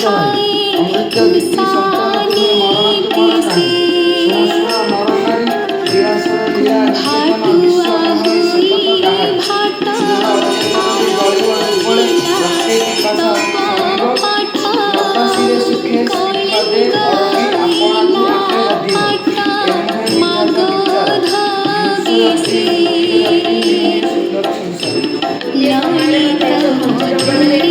ଖାଏ କୁସାନି ଦିଶେ ଭାଟୁଆ ହୋଇ ଭାତ ଖାଇଲା ତପ ପାଠ କଳିଙ୍ଗ ପାଟ ମଗଧ ବିଶେ ଲଳିତ ମଧୁରେ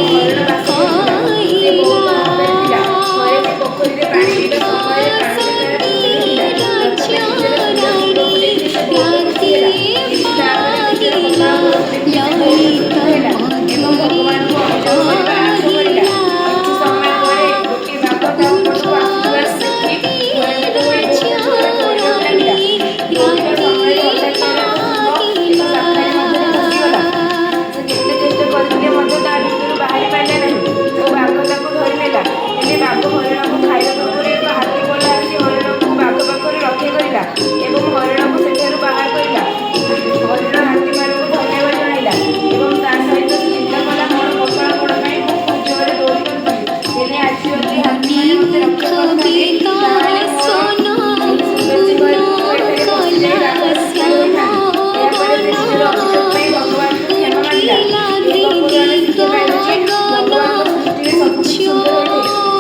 କହିଲା ସତୀ ରାଜରାଣୀ ରାତି ପାହିଲା ଲଳିତ ମଧୁରେ କହିଲା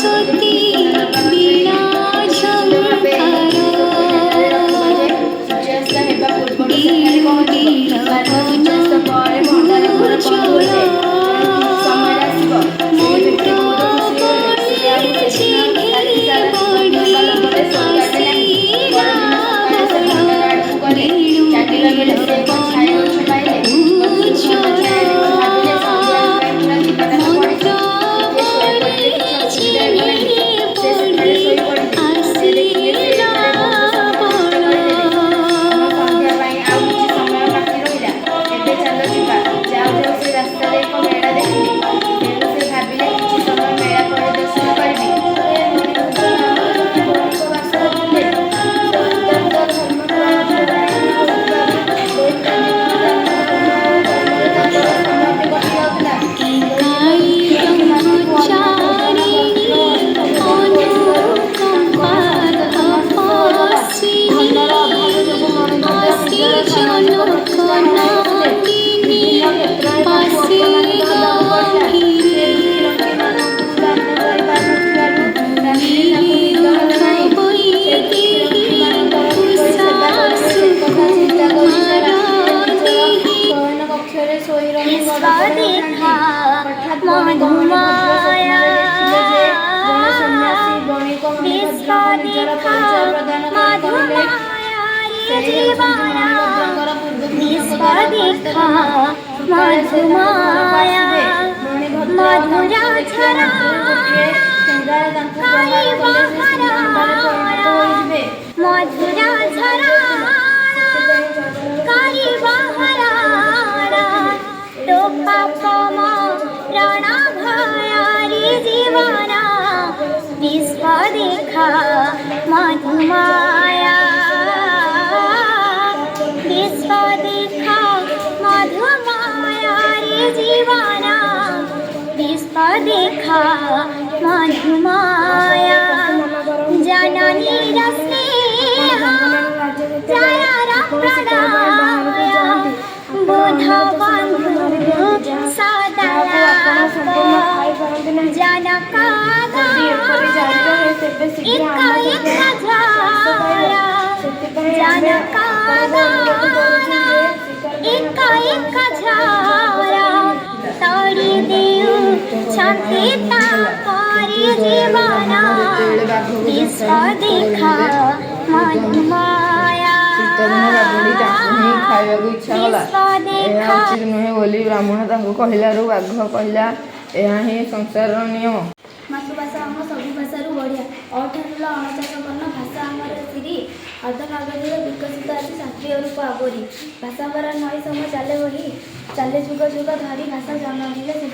ସତୀ ରାଜରାଣୀ ରାତି देखा मधुमाया जननी रस्नेहा जया प्रदाया बुध बंधु सदलाप जनका जनका एक झारा तोड़ी देऊ छातीता पारी जीवना विश्व देखा मधुमाया नुहे बोली ब्राह्मण कहलू बाघ कहला यह ही संसार नियम। मातृभाषा आम सब भाषार बढ़िया अठार अणचाकर्ण भाषा आमर सिरी अर्धकागज विकसित आज शास्त्रीय रूप आवरी भाषा पर नई समय चले बही चले जुग जुग धरी भाषा जन्म से